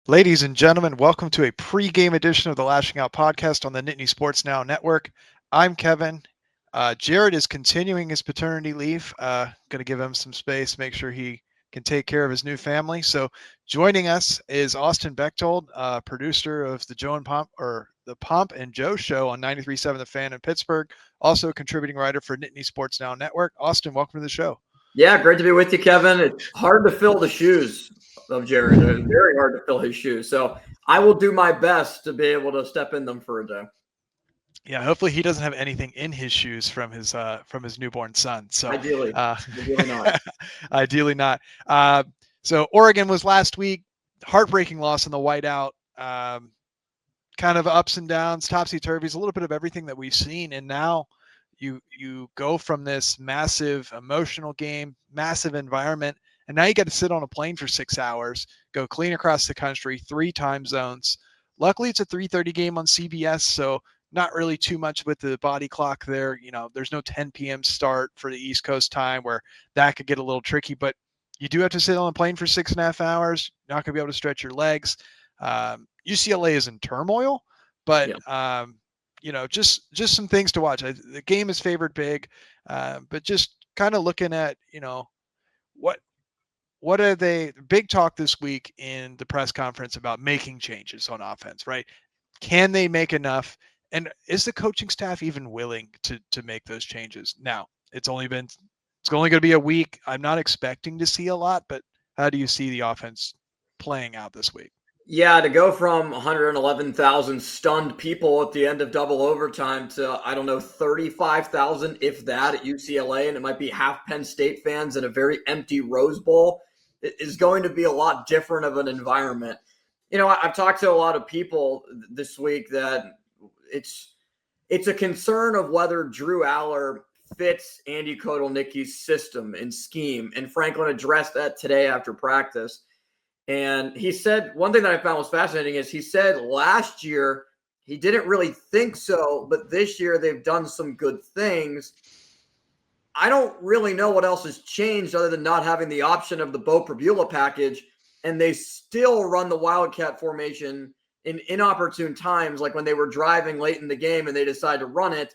Ladies and gentlemen, welcome to a pre-game edition of the Lashing Out Podcast on the Nittany Sports Now Network. I'm Kevin. Jarrod is continuing his paternity leave. Going to give him some space, make sure he can take care of his new family. So, joining us is Austin Bechtold, producer of the Joe and Pomp or the Pomp and Joe show on 93.7 The Fan in Pittsburgh. Also, a contributing writer for Nittany Sports Now Network. Austin, welcome to the show. Yeah, great to be with you, Kevin. It's hard to fill the shoes of Jarrod. It's very hard to fill his shoes. So I will do my best to be able to step in them for a day. Yeah, hopefully he doesn't have anything in his shoes from his newborn son. So Ideally not. ideally not. So Oregon was last week, heartbreaking loss in the whiteout. Kind of ups and downs, topsy turvies, a little bit of everything that we've seen, and now you go from this massive emotional game, massive environment, and now you got to sit on a plane for 6 hours, go clean across the country, 3 time zones. Luckily, it's a 3:30 game on CBS, so not really too much with the body clock there. There's no 10 p.m. start for the East Coast time where that could get a little tricky, but you do have to sit on a plane for 6.5 hours. You're not going to be able to stretch your legs. UCLA is in turmoil, but just some things to watch. The game is favored big, but just kind of looking at, what are they big talk this week in the press conference about making changes on offense, right? Can they make enough? And is the coaching staff even willing to make those changes? Now, it's only going to be a week. I'm not expecting to see a lot, but how do you see the offense playing out this week? Yeah, to go from 111,000 stunned people at the end of double overtime to, 35,000, if that, at UCLA, and it might be half Penn State fans in a very empty Rose Bowl, it is going to be a lot different of an environment. I've talked to a lot of people this week that it's a concern of whether Drew Aller fits Andy Kotelnicki's system and scheme, and Franklin addressed that today after practice. And he said, one thing that I found was fascinating is he said last year he didn't really think so, but this year they've done some good things. I don't really know what else has changed other than not having the option of the Bo Prabula package, and they still run the Wildcat formation in inopportune times, like when they were driving late in the game and they decide to run it,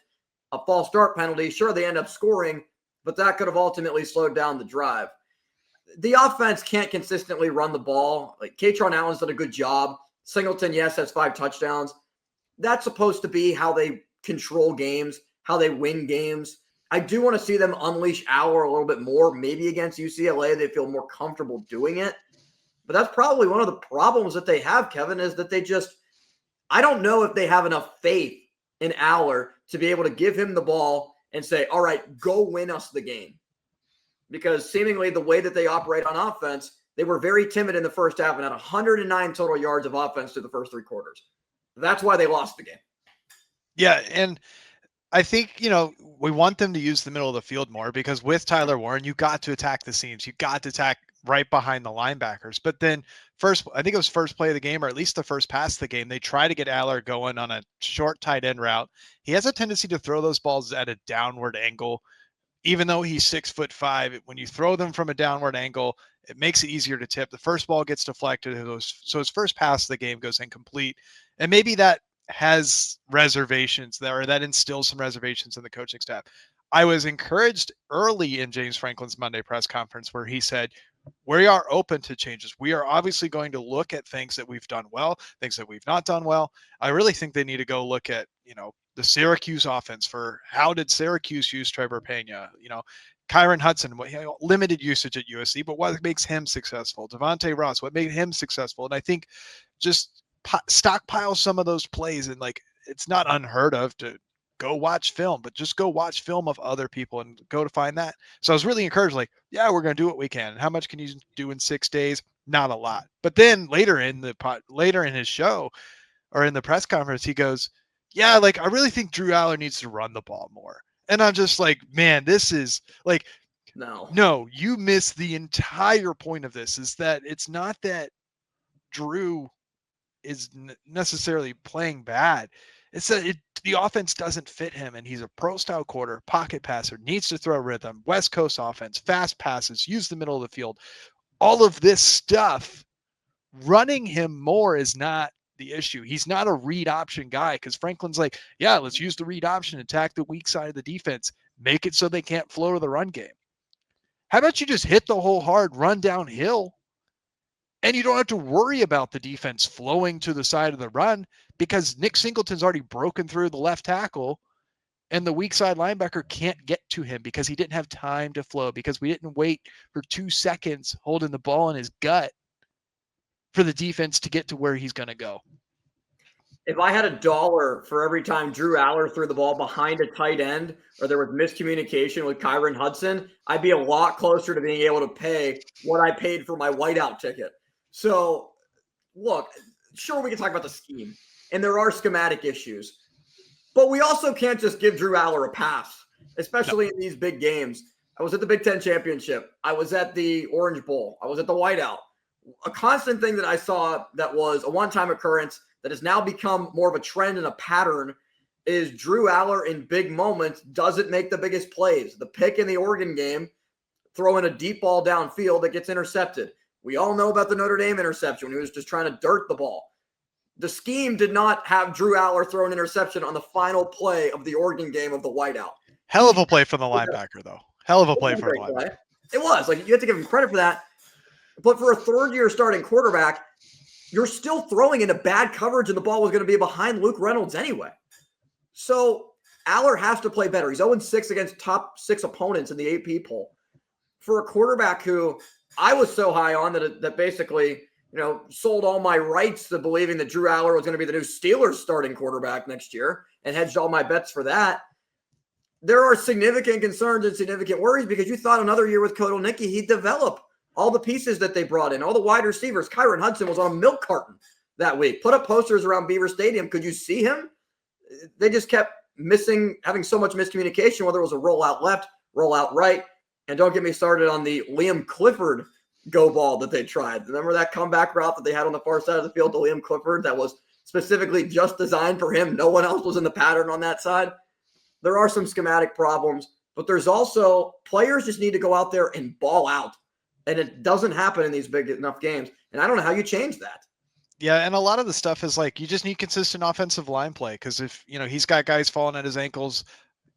a false start penalty. Sure, they end up scoring, but that could have ultimately slowed down the drive. The offense can't consistently run the ball. Like Katron Allen's done a good job. Singleton, yes, has 5 touchdowns. That's supposed to be how they control games, how they win games. I do want to see them unleash Aller a little bit more. Maybe against UCLA, they feel more comfortable doing it. But that's probably one of the problems that they have, Kevin, is that I don't know if they have enough faith in Aller to be able to give him the ball and say, all right, go win us the game. Because seemingly the way that they operate on offense, they were very timid in the first half and had 109 total yards of offense through the first 3 quarters. That's why they lost the game. Yeah, and I think, we want them to use the middle of the field more because with Tyler Warren, you got to attack the seams. You got to attack right behind the linebackers. But then I think it was first play of the game, or at least the first pass of the game, they try to get Aller going on a short tight end route. He has a tendency to throw those balls at a downward angle. Even though he's 6'5", when you throw them from a downward angle, it makes it easier to tip. The first ball gets deflected, so his first pass of the game goes incomplete. And maybe that has reservations there, or that instills some reservations in the coaching staff. I was encouraged early in James Franklin's Monday press conference where he said, we are open to changes. We are obviously going to look at things that we've done well, things that we've not done well. I really think they need to go look at, the Syracuse offense for how did Syracuse use Trevor Pena? Kyron Hudson, limited usage at USC, but what makes him successful? Devontae Ross, what made him successful? And I think just stockpile some of those plays, and it's not unheard of to go watch film, but just go watch film of other people and go to find that. So I was really encouraged, we're going to do what we can. And how much can you do in 6 days? Not a lot. But then later in his show or in the press conference, he goes, yeah, I really think Drew Aller needs to run the ball more. And I'm just like, man, this is no, you miss the entire point of this, is that it's not that Drew is necessarily playing bad. It's that the offense doesn't fit him, and he's a pro-style quarter, pocket passer, needs to throw rhythm, West Coast offense, fast passes, use the middle of the field. All of this stuff running him more is not the issue. He's not a read option guy because Franklin's like, yeah, let's use the read option, attack the weak side of the defense, make it so they can't flow to the run game. How about you just hit the hole hard, run downhill, and you don't have to worry about the defense flowing to the side of the run because Nick Singleton's already broken through the left tackle and the weak side linebacker can't get to him because he didn't have time to flow, because we didn't wait for 2 seconds holding the ball in his gut for the defense to get to where he's going to go. If I had $1 for every time Drew Aller threw the ball behind a tight end or there was miscommunication with Kyron Hudson, I'd be a lot closer to being able to pay what I paid for my whiteout ticket. So, look, sure, we can talk about the scheme, and there are schematic issues, but we also can't just give Drew Aller a pass, especially in these big games. I was at the Big Ten Championship. I was at the Orange Bowl. I was at the whiteout. A constant thing that I saw that was a one-time occurrence that has now become more of a trend and a pattern is Drew Aller in big moments doesn't make the biggest plays. The pick in the Oregon game, throwing a deep ball downfield that gets intercepted. We all know about the Notre Dame interception when he was just trying to dirt the ball. The scheme did not have Drew Aller throw an interception on the final play of the Oregon game of the whiteout. Hell of a play from the linebacker, though. Hell of a play for the linebacker. It was. Like, you have to give him credit for that. But for a third-year starting quarterback, you're still throwing into bad coverage, and the ball was going to be behind Luke Reynolds anyway. So Aller has to play better. He's 0-6 against top 6 opponents in the AP poll. For a quarterback who I was so high on that basically, sold all my rights to believing that Drew Aller was going to be the new Steelers starting quarterback next year and hedged all my bets for that, there are significant concerns and significant worries because you thought another year with Kotelnicki he'd develop all the pieces that they brought in, all the wide receivers. Kyron Hudson was on a milk carton that week. Put up posters around Beaver Stadium. Could you see him? They just kept having so much miscommunication, whether it was a rollout left, rollout right. And don't get me started on the Liam Clifford go ball that they tried. Remember that comeback route that they had on the far side of the field to Liam Clifford that was specifically just designed for him? No one else was in the pattern on that side. There are some schematic problems, but there's also players just need to go out there and ball out. And it doesn't happen in these big enough games. And I don't know how you change that. Yeah, and a lot of the stuff is like you just need consistent offensive line play because if, he's got guys falling at his ankles.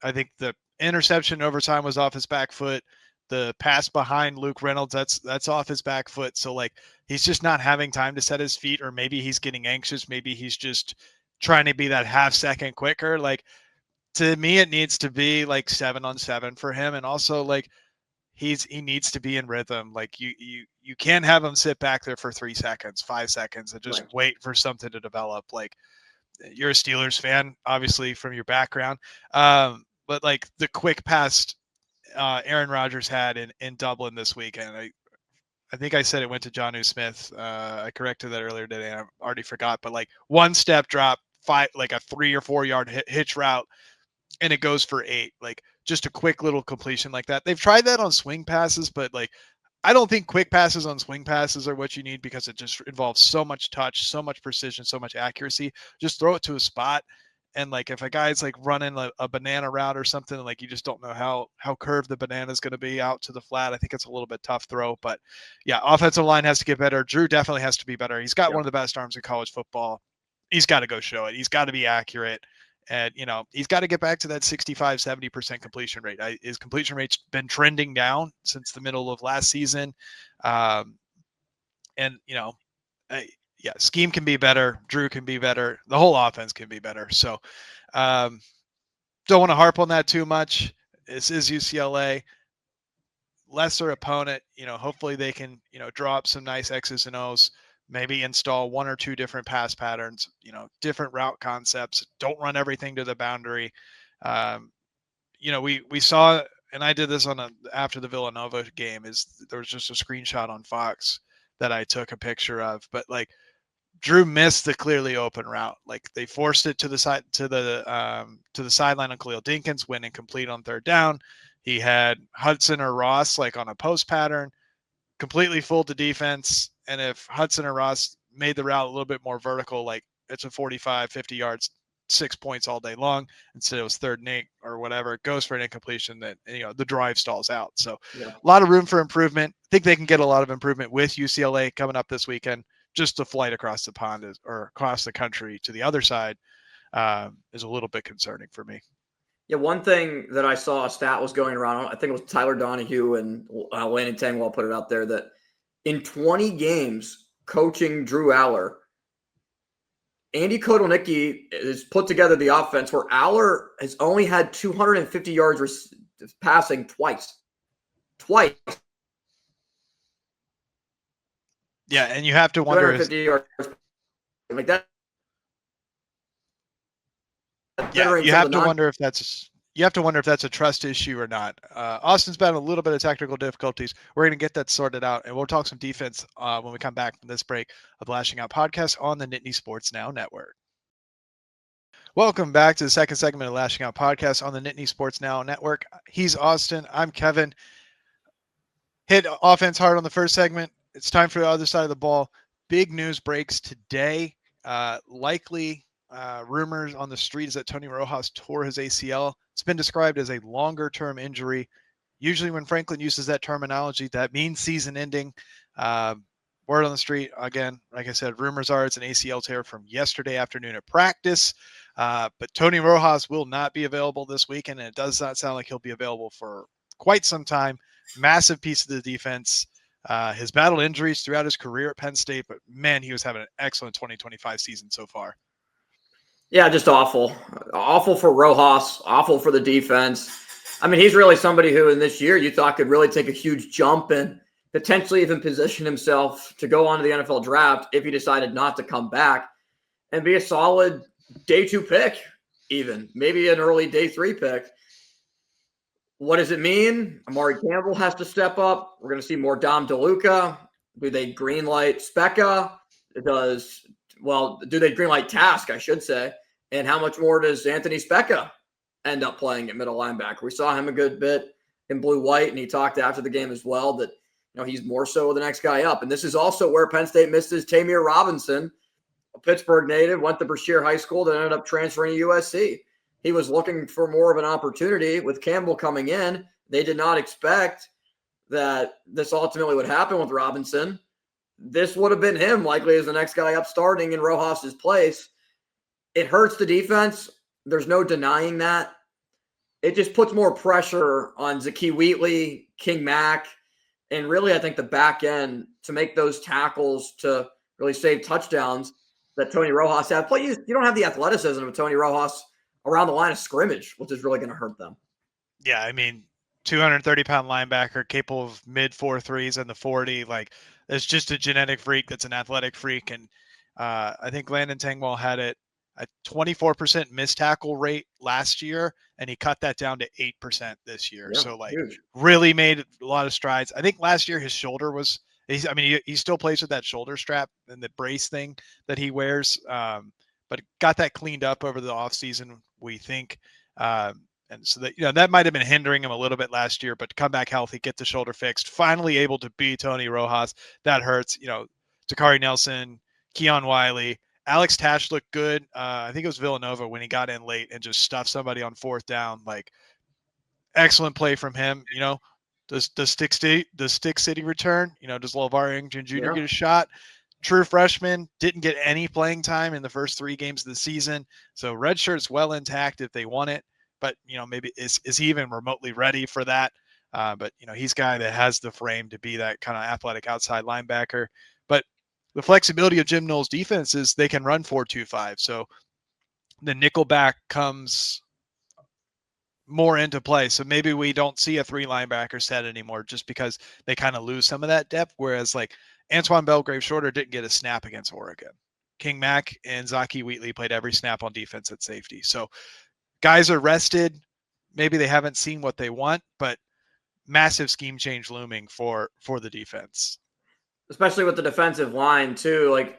I think the interception overtime was off his back foot. The pass behind Luke Reynolds, that's off his back foot. So, like, he's just not having time to set his feet, or maybe he's getting anxious. Maybe he's just trying to be that half second quicker. Like, to me, it needs to be like 7-on-7 for him. And also, like, he needs to be in rhythm. Like you can't have him sit back there for 3 seconds, 5 seconds and just wait for something to develop. Like, you're a Steelers fan, obviously, from your background. But like the quick pass Aaron Rodgers had in Dublin this weekend, I think I said it went to Jonnu Smith. I corrected that earlier today. I already forgot, but like one step drop, like a 3 or 4 yard hitch route, and it goes for 8. Like, just a quick little completion like that. They've tried that on swing passes, but like, I don't think quick passes on swing passes are what you need because it just involves so much touch, so much precision, so much accuracy. Just throw it to a spot. And like, if a guy's like running a banana route or something, like you just don't know how curved the banana is going to be out to the flat. I think it's a little bit tough throw, but yeah, offensive line has to get better. Drew definitely has to be better. He's got one of the best arms in college football. He's got to go show it. He's got to be accurate. And, he's got to get back to that 65-70% completion rate. His completion rate's been trending down since the middle of last season. Scheme can be better. Drew can be better. The whole offense can be better. So don't want to harp on that too much. This is UCLA. Lesser opponent. Hopefully they can, draw up some nice X's and O's. Maybe install 1 or 2 different pass patterns, different route concepts. Don't run everything to the boundary. We saw, and I did this after the Villanova game, is there was just a screenshot on Fox that I took a picture of, but like Drew missed the clearly open route. Like, they forced it to the side, to the sideline on Khalil Dinkins, went incomplete on 3rd down. He had Hudson or Ross like on a post pattern, completely fooled the defense. And if Hudson or Ross made the route a little bit more vertical, like it's a 45, 50 yards, 6 points all day long. Instead it was 3rd and 8 or whatever, it goes for an incompletion that, the drive stalls out. So a lot of room for improvement. I think they can get a lot of improvement with UCLA coming up this weekend. just the flight across the pond or across the country to the other side is a little bit concerning for me. Yeah, one thing that I saw a stat was going around, I think it was Tyler Donahue and Landon Tangwell put it out there, that in 20 games coaching Drew Aller, Andy Kotelnicki has put together the offense where Aller has only had 250 yards passing twice. Yeah, and you have to wonder 250 yards like that. Yeah, you have to wonder if that's a trust issue or not. Austin's been a little bit of technical difficulties. We're going to get that sorted out, and we'll talk some defense when we come back from this break of the Lashing Out Podcast on the Nittany Sports Now Network. Welcome back to the second segment of Lashing Out Podcast on the Nittany Sports Now Network. He's Austin. I'm Kevin. Hit offense hard on the first segment. It's time for the other side of the ball. Big news breaks today. Likely rumors on the street is that Tony Rojas tore his ACL. It's been described as a longer-term injury. Usually when Franklin uses that terminology, that means season ending. Word on the street, again, like I said, rumors are it's an ACL tear from yesterday afternoon at practice. But Tony Rojas will not be available this weekend, and it does not sound like he'll be available for quite some time. Massive piece of the defense. His battled injuries throughout his career at Penn State, but man, he was having an excellent 2025 season so far. Yeah, just awful. Awful for Rojas, awful for the defense. I mean, he's really somebody who in this year you thought could really take a huge jump and potentially even position himself to go on to the NFL draft if he decided not to come back and be a solid day 2 pick, even maybe an early day 3 pick. What does it mean? Amari Campbell has to step up. We're going to see more Dom DeLuca. Do they greenlight Specca? Do they greenlight Task, I should say? And how much more does Anthony Specca end up playing at middle linebacker? We saw him a good bit in blue-white, and he talked after the game as well that he's more so the next guy up. And this is also where Penn State missed his Tamir Robinson, a Pittsburgh native, went to Brashear High School, that ended up transferring to USC. He was looking for more of an opportunity with Campbell coming in. They did not expect that this ultimately would happen with Robinson. This would have been him likely as the next guy up starting in Rojas's place. It hurts the defense. There's no denying that. It just puts more pressure on Zakee Wheatley, King Mack, and really I think the back end to make those tackles to really save touchdowns that Tony Rojas had. But you don't have the athleticism of Tony Rojas around the line of scrimmage, which is really going to hurt them. Yeah, I mean, 230-pound linebacker capable of mid 4.3s and the 40. Like, it's just a genetic freak that's an athletic freak. And I think Landon Tangwell had a 24% missed tackle rate last year, and he cut that down to 8% this year. Yeah, so, huge. really made a lot of strides. I think last year his shoulder was – he still plays with that shoulder strap and the brace thing that he wears, but got that cleaned up over the offseason, we think. And so that, that might have been hindering him a little bit last year, but to come back healthy, get the shoulder fixed, finally able to be Tony Rojas, that hurts. Takari Nelson, Keon Wiley, Alex Tash looked good. I think it was Villanova when he got in late and just stuffed somebody on 4th down. Like, excellent play from him. Does Stick City return? Does LeVar Arrington Jr. get a shot? True freshman, didn't get any playing time in the first 3 games of the season. So red shirt's well intact if they want it. But, maybe is he even remotely ready for that? But, he's a guy that has the frame to be that kind of athletic outside linebacker. But the flexibility of Jim Knowles' defense is they can run 4-2-5. So the nickel back comes more into play. So maybe we don't see a 3 linebacker set anymore just because they kind of lose some of that depth. Whereas like Antoine Belgrave-Shorter didn't get a snap against Oregon. King Mack and Zakee Wheatley played every snap on defense at safety. So guys are rested. Maybe they haven't seen what they want, but massive scheme change looming for the defense. Especially with the defensive line too. Like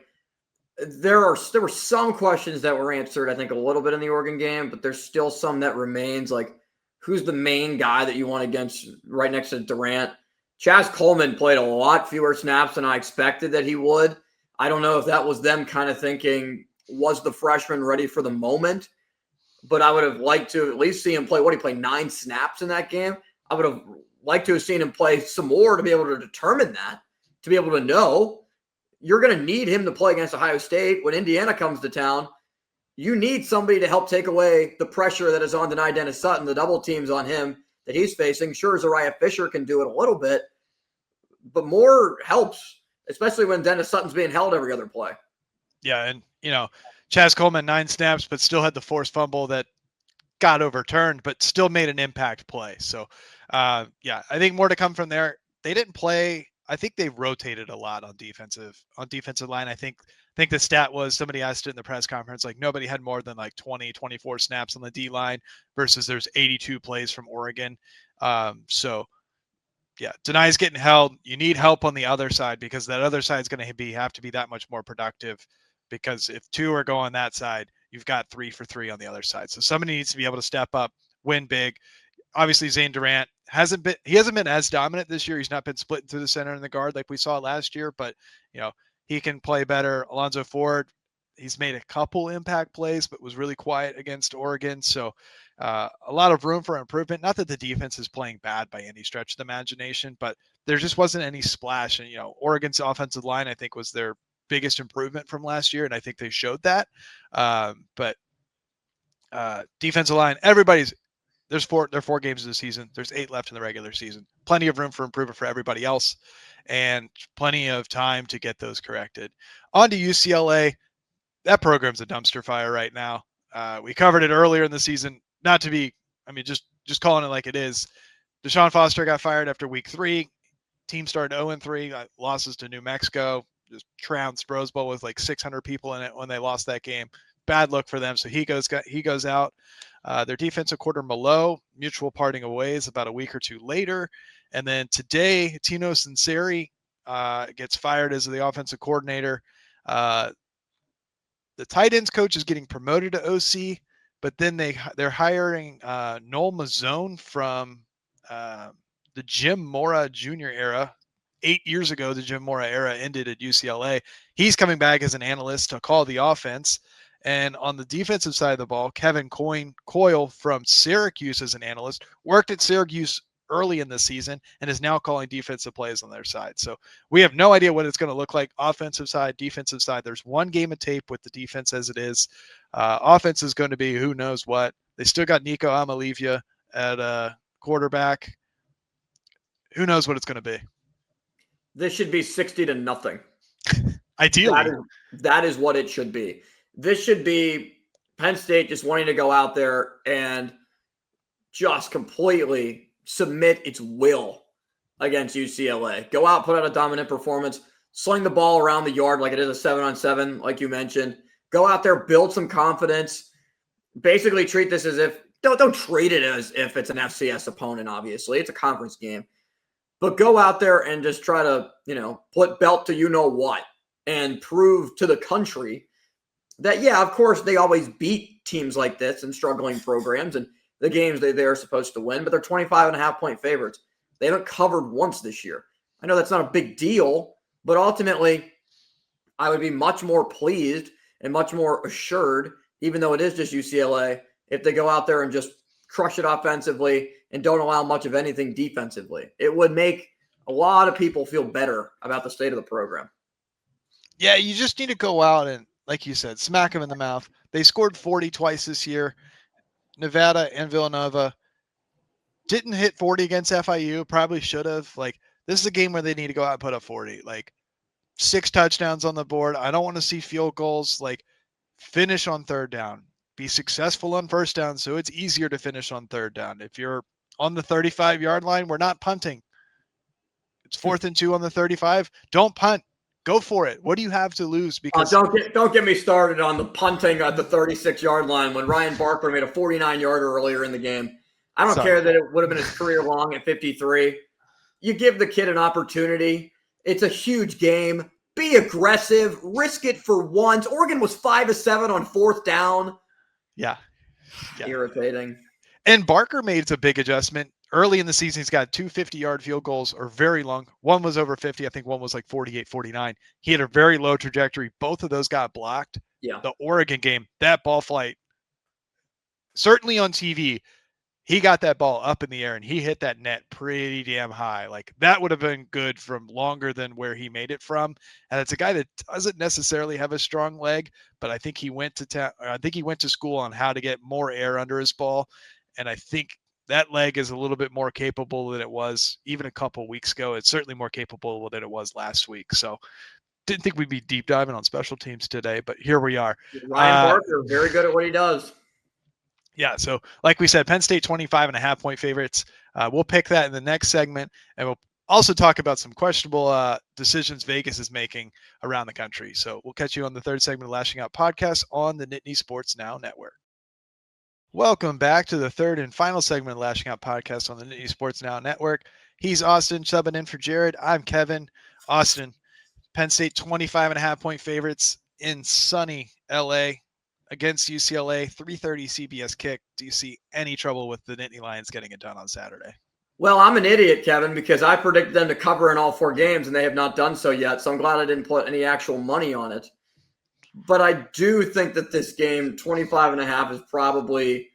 there were some questions that were answered, I think, a little bit in the Oregon game, but there's still some that remains. Like, who's the main guy that you want against right next to Durant? Chaz Coleman played a lot fewer snaps than I expected that he would. I don't know if that was them kind of thinking, was the freshman ready for the moment? But I would have liked to at least see him play. What, he played 9 snaps in that game? I would have liked to have seen him play some more to be able to determine that, to be able to know. you're going to need him to play against Ohio State. When Indiana comes to town, you need somebody to help take away the pressure that is on Denai Dennis Sutton, the double teams on him that he's facing. Sure, Zariah Fisher can do it a little bit, but more helps, especially when Dennis Sutton's being held every other play. Yeah, and, Chaz Coleman, 9 snaps, but still had the forced fumble that got overturned, but still made an impact play. So, I think more to come from there. They didn't play. I think they rotated a lot on defensive line. I think the stat was, somebody asked it in the press conference, like nobody had more than like 20, 24 snaps on the D line versus there's 82 plays from Oregon. Denai's getting held. You need help on the other side because that other side is going to have to be that much more productive, because if 2 are going that side, you've got 3 for 3 on the other side. So somebody needs to be able to step up, win big. Obviously, Zane Durant hasn't been as dominant this year. He's not been splitting through the center and the guard like we saw last year, but he can play better. Alonzo Ford, he's made a couple impact plays, but was really quiet against Oregon. So a lot of room for improvement. Not that the defense is playing bad by any stretch of the imagination, but there just wasn't any splash. And Oregon's offensive line, I think, was their biggest improvement from last year, and I think they showed that. But defensive line, there's 4 games of the season. There's 8 left in the regular season. Plenty of room for improvement for everybody else, and plenty of time to get those corrected. On to UCLA. That program's a dumpster fire right now. We covered it earlier in the season. Not to be, just calling it like it is. Deshaun Foster got fired after week 3. Team started 0-3, losses to New Mexico. Just trounced Rose Bowl with like 600 people in it when they lost that game. Bad look for them. So he goes out. Their defensive coordinator Malo, mutual parting of ways about a week or 2 later. And then today, Tino Sinceri gets fired as the offensive coordinator. The tight ends coach is getting promoted to OC, but then they're hiring Noel Mazzone from the Jim Mora Jr. era. 8 years ago, the Jim Mora era ended at UCLA. He's coming back as an analyst to call the offense. And on the defensive side of the ball, Kevin Coyle from Syracuse as an analyst, worked at Syracuse early in the season and is now calling defensive plays on their side. So we have no idea what it's going to look like. Offensive side, defensive side. There's 1 game of tape with the defense as it is. Offense is going to be who knows what. They still got Nico Amalivia at quarterback. Who knows what it's going to be. This should be 60-0. Ideally. That is what it should be. This should be Penn State just wanting to go out there and just completely submit its will against UCLA. Go out, put out a dominant performance, sling the ball around the yard like it is a 7-on-7, like you mentioned. Go out there, build some confidence. Basically treat this as if, don't treat it as if it's an FCS opponent, obviously. It's a conference game. But go out there and just try to, put belt to you-know-what and prove to the country that, yeah, of course, they always beat teams like this and struggling programs and the games they're supposed to win, but they're 25.5-point favorites. They haven't covered once this year. I know that's not a big deal, but ultimately, I would be much more pleased and much more assured, even though it is just UCLA, if they go out there and just crush it offensively and don't allow much of anything defensively. It would make a lot of people feel better about the state of the program. Yeah, you just need to go out and, like you said, smack them in the mouth. They scored 40 twice this year. Nevada and Villanova didn't hit 40 against FIU. Probably should have. This is a game where they need to go out and put up 40. 6 touchdowns on the board. I don't want to see field goals. Finish on 3rd down. Be successful on 1st down so it's easier to finish on 3rd down. If you're on the 35-yard line, we're not punting. It's 4th and 2 on the 35. Don't punt. Go for it. What do you have to lose? Because don't get me started on the punting at the 36-yard line when Ryan Barker made a 49-yarder earlier in the game. I don't care that it would have been his career long at 53. You give the kid an opportunity. It's a huge game. Be aggressive. Risk it for once. Oregon was 5 of 7 on 4th down. Yeah. Irritating. And Barker made a big adjustment. Early in the season, he's got 2 50-yard field goals, or very long. One was over 50. I think one was 48, 49. He had a very low trajectory. Both of those got blocked. Yeah. The Oregon game, that ball flight, certainly on TV, he got that ball up in the air and he hit that net pretty damn high. Like that would have been good from longer than where he made it from. And it's a guy that doesn't necessarily have a strong leg, but I think he went to I think he went to school on how to get more air under his ball. And I think that leg is a little bit more capable than it was even a couple weeks ago. It's certainly more capable than it was last week. So didn't think we'd be deep diving on special teams today, but here we are. Ryan Barker, very good at what he does. Yeah, so like we said, Penn State 25.5-point favorites. We'll pick that in the next segment, and we'll also talk about some questionable decisions Vegas is making around the country. So we'll catch you on the third segment of Lashing Out Podcast on the Nittany Sports Now Network. Welcome back to the third and final segment of Lashing Out Podcast on the Nittany Sports Now Network. He's Austin, subbing in for Jarrod. I'm Kevin. Austin, Penn State 25.5-point favorites in sunny LA against UCLA, 3:30 CBS kick. Do you see any trouble with the Nittany Lions getting it done on Saturday? Well, I'm an idiot, Kevin, because I predicted them to cover in all 4 games, and they have not done so yet. So I'm glad I didn't put any actual money on it. But I do think that this game, 25.5, is probably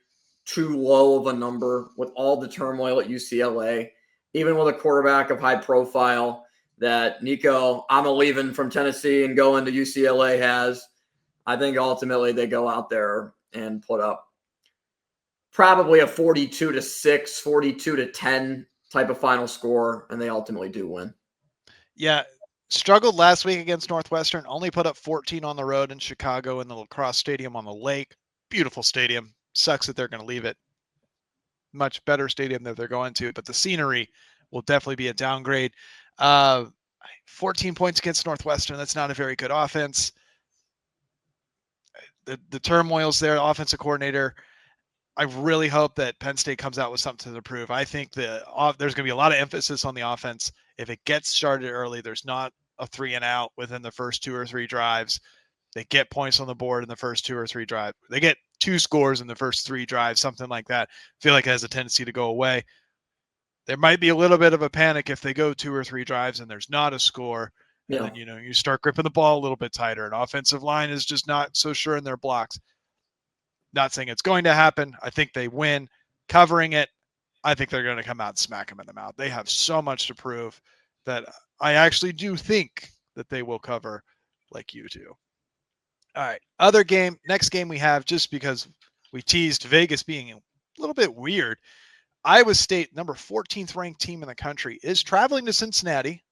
too low of a number with all the turmoil at UCLA, even with a quarterback of high profile that Nico, I'm leaving from Tennessee and going to UCLA has. I think ultimately they go out there and put up probably a 42-6, 42-10 type of final score, and they ultimately do win. Yeah, struggled last week against Northwestern, only put up 14 on the road in Chicago in the lacrosse stadium on the lake. Beautiful stadium. Sucks that they're going to leave it. Much better stadium that they're going to, but the scenery will definitely be a downgrade. 14 points against Northwestern. That's not a very good offense. The turmoil's there, offensive coordinator. I really hope that Penn State comes out with something to prove. I think there's going to be a lot of emphasis on the offense. If it gets started early, there's not a 3 and out within the first 2 or 3 drives. They get points on the board in the first 2 or 3 drives. They get 2 scores in the first 3 drives, something like that. I feel like it has a tendency to go away. There might be a little bit of a panic if they go 2 or 3 drives and there's not a score. And then, you start gripping the ball a little bit tighter. An offensive line is just not so sure in their blocks. Not saying it's going to happen. I think they win. Covering it, I think they're going to come out and smack them in the mouth. They have so much to prove that I actually do think that they will cover like you do. All right. Next game we have, just because we teased Vegas being a little bit weird. Iowa State, number 14th ranked team in the country, is traveling to Cincinnati.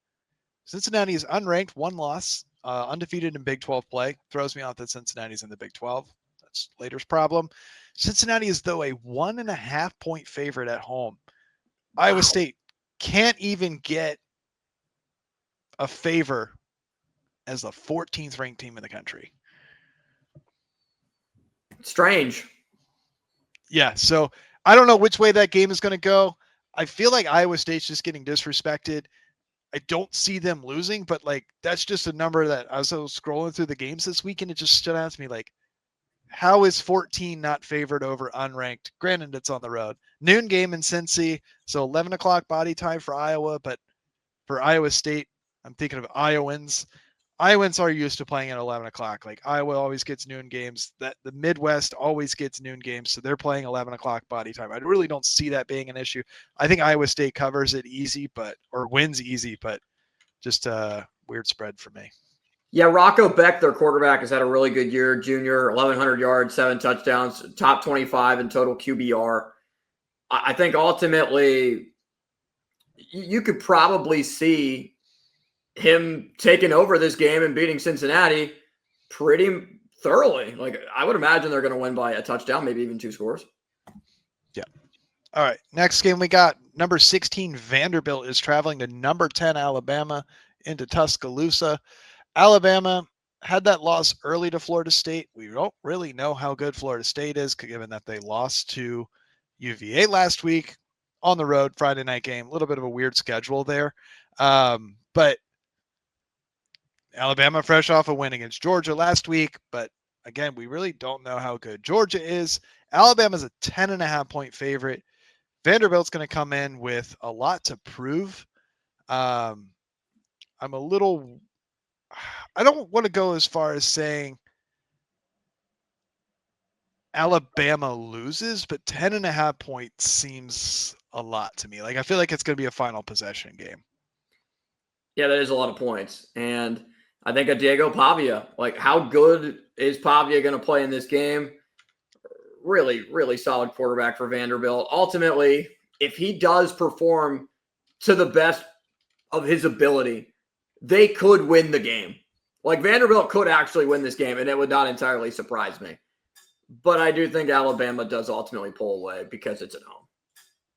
Cincinnati is unranked, 1 loss, undefeated in Big 12 play. Throws me off that Cincinnati's in the Big 12. That's later's problem. Cincinnati is, though, a 1.5-point favorite at home. Wow. Iowa State can't even get a favor as the 14th ranked team in the country. Strange. Yeah, so I don't know which way that game is going to go. I feel like Iowa State's just getting disrespected. I don't see them losing, but that's just a number that I was scrolling through the games this week, and it just stood out to me how is 14 not favored over unranked? Granted, it's on the road. Noon game in Cincy, so 11 o'clock body time for Iowa, but for Iowa State, I'm thinking of Iowans. Iowans are used to playing at 11 o'clock. Iowa always gets noon games. The Midwest always gets noon games, so they're playing 11 o'clock body time. I really don't see that being an issue. I think Iowa State covers it easy, or wins easy, but just a weird spread for me. Yeah, Rocco Beck, their quarterback, has had a really good year. Junior, 1,100 yards, 7 touchdowns, top 25 in total QBR. I think ultimately you could probably see him taking over this game and beating Cincinnati pretty thoroughly. I would imagine they're going to win by a touchdown, maybe even 2 scores. Yeah. All right. Next game we got number 16 Vanderbilt is traveling to number 10 Alabama into Tuscaloosa. Alabama had that loss early to Florida State. We don't really know how good Florida State is, given that they lost to UVA last week on the road, Friday night game. A little bit of a weird schedule there. But Alabama fresh off a win against Georgia last week. But again, we really don't know how good Georgia is. Alabama's a 10.5-point favorite. Vanderbilt's going to come in with a lot to prove. I don't want to go as far as saying Alabama loses, but 10.5 points seems a lot to me. Like, I feel like it's going to be a final possession game. Yeah, that is a lot of points. And I think a Diego Pavia, like how good is Pavia going to play in this game? Really, really solid quarterback for Vanderbilt. Ultimately, if he does perform to the best of his ability, they could win the game. Like Vanderbilt could actually win this game, and it would not entirely surprise me. But I do think Alabama does ultimately pull away because it's at home.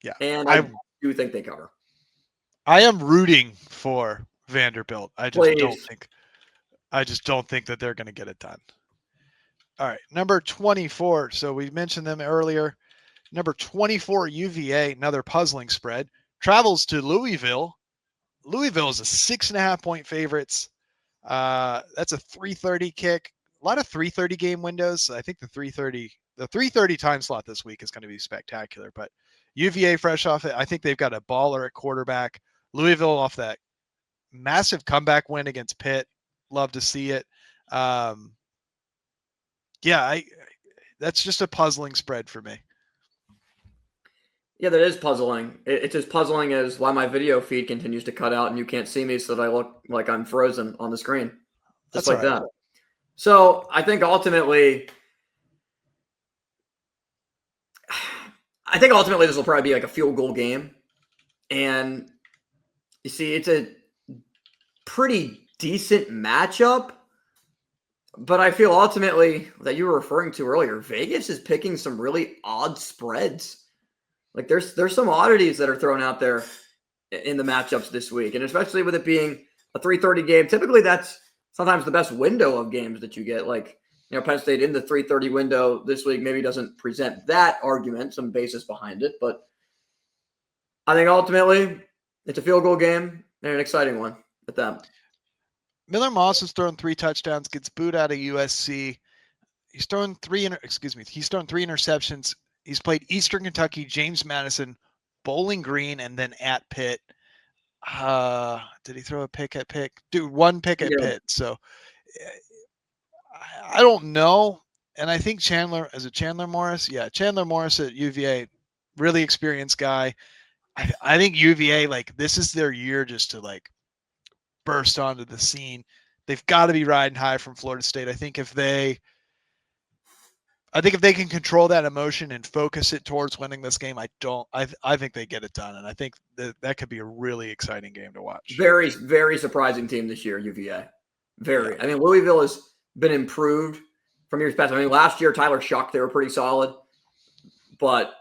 Yeah. And I do think they cover. I am rooting for Vanderbilt. I just don't think that they're going to get it done. All right, number 24. So we mentioned them earlier. Number 24, UVA, another puzzling spread, travels to Louisville. Louisville is a 6.5 point favorites. That's a 3:30 kick. A lot of 3:30 game windows. I think the 3:30 time slot this week is going to be spectacular. But UVA fresh off it, I think they've got a baller at quarterback. Louisville off that massive comeback win against Pitt. Love to see it. That's just a puzzling spread for me. Yeah, that is puzzling. It's as puzzling as why my video feed continues to cut out and you can't see me so that I look like I'm frozen on the screen. Just like that. So I think ultimately this will probably be like a field goal game. And you see, it's a pretty decent matchup. But I feel ultimately that you were referring to earlier, Vegas is picking some really odd spreads. Like there's some oddities that are thrown out there in the matchups this week. And especially with it being a 3:30 game, typically that's sometimes the best window of games that you get. Like, Penn State in the 3:30 window this week maybe doesn't present that argument, some basis behind it. But I think ultimately it's a field goal game and an exciting one at that. Miller Moss has thrown 3 touchdowns, gets booed out of USC. He's thrown 3 interceptions. He's played Eastern Kentucky, James Madison, Bowling Green, and then at Pitt. Did he throw a pick at Pitt? Dude, 1 pick at Pitt. So I don't know. And I think Chandler Morris? Yeah, Chandler Morris at UVA, really experienced guy. I think UVA, this is their year just to burst onto the scene. They've got to be riding high from Florida State. I think if they can control that emotion and focus it towards winning this game, I think they get it done. And I think that could be a really exciting game to watch. Very, very surprising team this year, UVA. Very. Yeah. I mean, Louisville has been improved from years past. I mean, last year, Tyler Shuck, they were pretty solid. But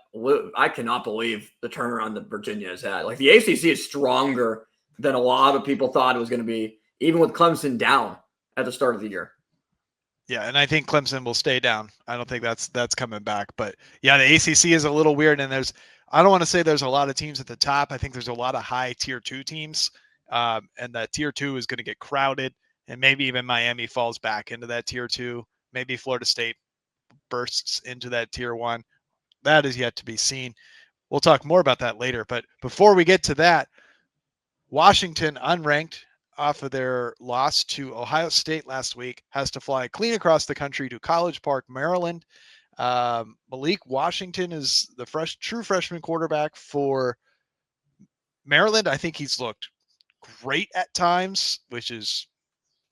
I cannot believe the turnaround that Virginia has had. Like, the ACC is stronger than a lot of people thought it was going to be, even with Clemson down at the start of the year. Yeah, and I think Clemson will stay down. I don't think that's coming back. But yeah, the ACC is a little weird, and I don't want to say there's a lot of teams at the top. I think there's a lot of high tier 2 teams, and that tier 2 is going to get crowded, and maybe even Miami falls back into that tier 2. Maybe Florida State bursts into that tier 1. That is yet to be seen. We'll talk more about that later. But before we get to that, Washington, unranked off of their loss to Ohio State last week, has to fly clean across the country to College Park, Maryland. Malik Washington is the true freshman quarterback for Maryland. I think he's looked great at times, which is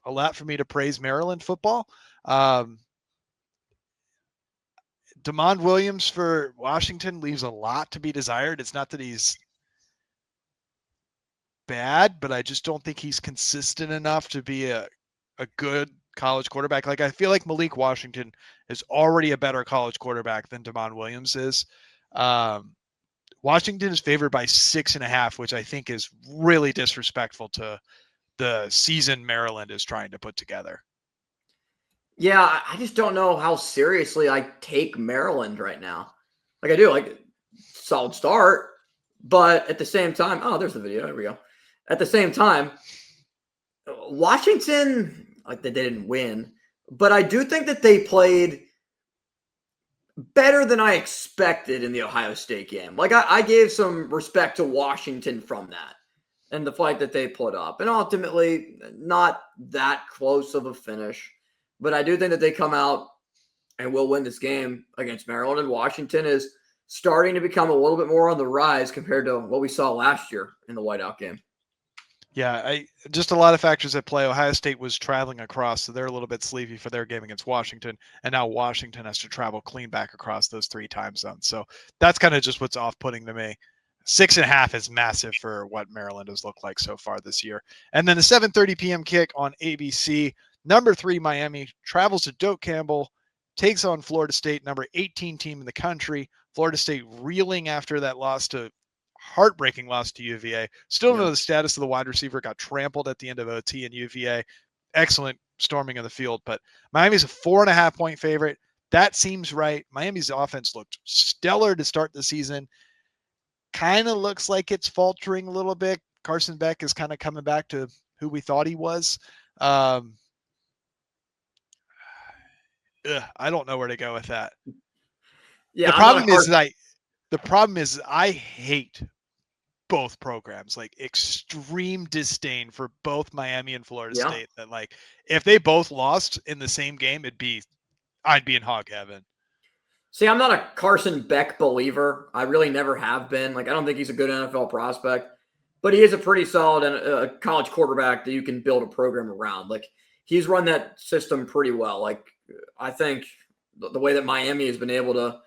a lot for me to praise Maryland football. Damond Williams for Washington leaves a lot to be desired. It's not that he's bad, but I just don't think he's consistent enough to be a good college quarterback. I feel like Malik Washington is already a better college quarterback than Damond Williams is. Washington is favored by 6.5, which I think is really disrespectful to the season Maryland is trying to put together. Yeah, I just don't know how seriously I take Maryland right now. Like I do, solid start, but at the same time, there's the video. There we go. At the same time, Washington, they didn't win, but I do think that they played better than I expected in the Ohio State game. I gave some respect to Washington from that and the fight that they put up. And ultimately, not that close of a finish. But I do think that they come out and will win this game against Maryland. And Washington is starting to become a little bit more on the rise compared to what we saw last year in the whiteout game. Yeah, just a lot of factors at play. Ohio State was traveling across, so they're a little bit sleepy for their game against Washington, and now Washington has to travel clean back across those 3 time zones. So that's kind of just what's off-putting to me. 6.5 is massive for what Maryland has looked like so far this year. And then the 7:30 p.m. kick on ABC. Number 3 Miami travels to Doak Campbell, takes on Florida State, number 18 team in the country. Florida State reeling after that heartbreaking loss to UVA. Still don't know the status of the wide receiver. Got trampled at the end of OT in UVA. Excellent storming of the field, but Miami's a 4.5 point favorite. That seems right. Miami's offense looked stellar to start the season. Kind of looks like it's faltering a little bit. Carson Beck is kind of coming back to who we thought he was. I don't know where to go with that. Yeah, the problem is I hate both programs, like extreme disdain for both Miami and Florida State. That like if they both lost in the same game, I'd be in hog heaven. See, I'm not a Carson Beck believer. I really never have been. Like, I don't think he's a good NFL prospect, but he is a pretty solid college quarterback that you can build a program around. Like, he's run that system pretty well. Like, I think the way that Miami has been able to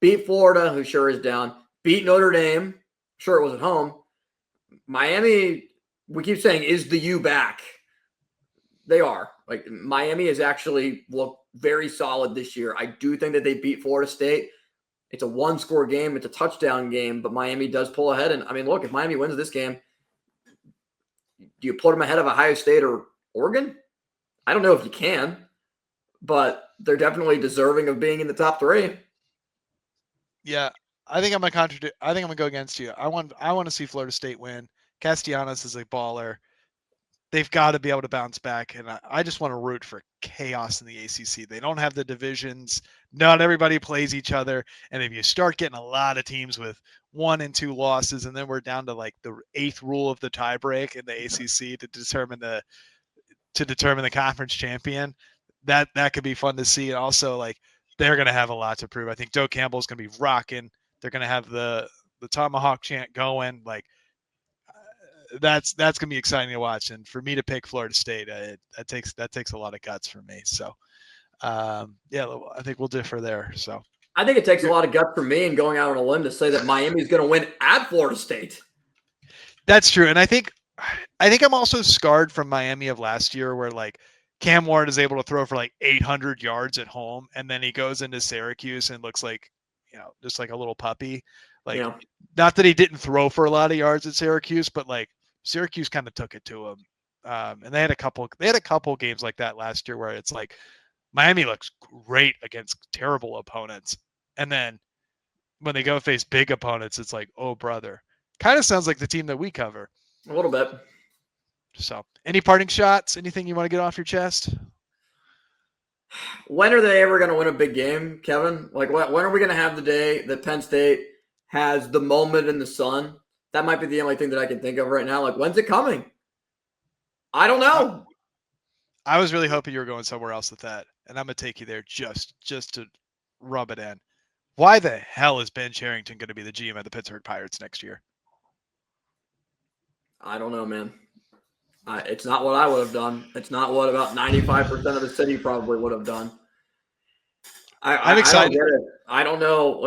beat Florida, who sure is down, beat Notre Dame, sure it was at home. Miami, we keep saying, is the U back? They are. Like, Miami has actually looked very solid this year. I do think that they beat Florida State. It's a 1-score game. It's a touchdown game, but Miami does pull ahead. And, I mean, look, if Miami wins this game, do you put them ahead of Ohio State or Oregon? I don't know if you can, but they're definitely deserving of being in the top 3. Yeah, I think I'm gonna contradict. I think I'm gonna go against you. I want to see Florida State win. Castellanos is a baller. They've got to be able to bounce back, and I just want to root for chaos in the ACC. They don't have the divisions. Not everybody plays each other, and if you start getting a lot of teams with 1 and 2 losses, and then we're down to like the 8th rule of the tiebreak in the ACC to determine the conference champion, that could be fun to see. And also, like, they're going to have a lot to prove. I think Doak Campbell's going to be rocking. They're going to have the Tomahawk chant going. Like, that's going to be exciting to watch. And for me to pick Florida State, that takes a lot of guts for me. So, I think we'll differ there. So I think it takes a lot of guts for me and going out on a limb to say that Miami is going to win at Florida State. That's true. And I think I'm also scarred from Miami of last year where like Cam Ward is able to throw for like 800 yards at home. And then he goes into Syracuse and looks like, just like a little puppy. Like, not that he didn't throw for a lot of yards at Syracuse, but like Syracuse kind of took it to him. And they had a couple games like that last year where it's like Miami looks great against terrible opponents. And then when they go face big opponents, it's like, oh, brother. Kind of sounds like the team that we cover. A little bit. So, any parting shots? Anything you want to get off your chest? When are they ever going to win a big game, Kevin? Like, when are we going to have the day that Penn State has the moment in the sun? That might be the only thing that I can think of right now. Like, when's it coming? I don't know. I was really hoping you were going somewhere else with that, and I'm going to take you there just to rub it in. Why the hell is Ben Cherington going to be the GM of the Pittsburgh Pirates next year? I don't know, man. It's not what I would have done. It's not what about 95% of the city probably would have done. I'm excited. I don't get it. I don't know.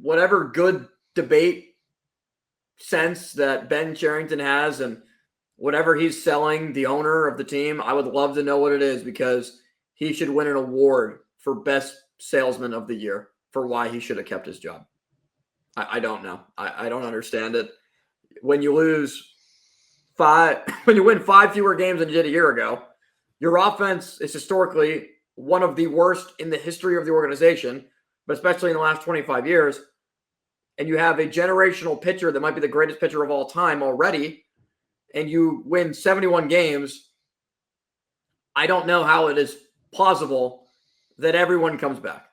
Whatever good debate sense that Ben Cherington has and whatever he's selling the owner of the team, I would love to know what it is because he should win an award for best salesman of the year for why he should have kept his job. I don't know. I don't understand it. When you win 5 fewer games than you did a year ago, your offense is historically one of the worst in the history of the organization, but especially in the last 25 years. And you have a generational pitcher that might be the greatest pitcher of all time already, and you win 71 games. I don't know how it is plausible that everyone comes back.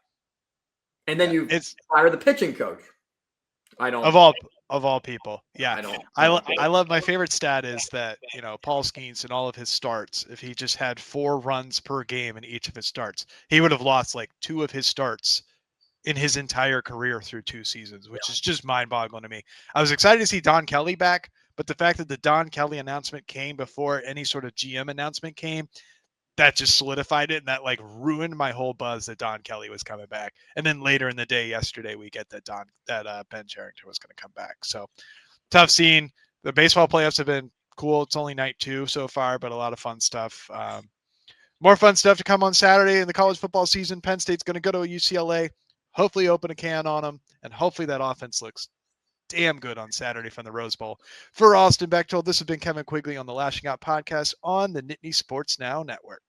And then you fire the pitching coach. I don't. Of all people. Yeah. I don't. I, I lo- don't get I it. love my favorite stat is that, Paul Skeens in all of his starts, if he just had 4 runs per game in each of his starts, he would have lost like 2 of his starts in his entire career through 2 seasons, which is just mind-boggling to me. I was excited to see Don Kelly back, but the fact that the Don Kelly announcement came before any sort of GM announcement came, that just solidified it, and that like ruined my whole buzz that Don Kelly was coming back. And then later in the day yesterday, we get that Ben Cherington was going to come back. So tough scene. The baseball playoffs have been cool. It's only night 2 so far, but a lot of fun stuff. More fun stuff to come on Saturday in the college football season. Penn State's going to go to UCLA, hopefully open a can on them, and hopefully that offense looks damn good on Saturday from the Rose Bowl. For Austin Bechtold, this has been Kevin Quigley on the Lashing Out Podcast on the Nittany Sports Now Network.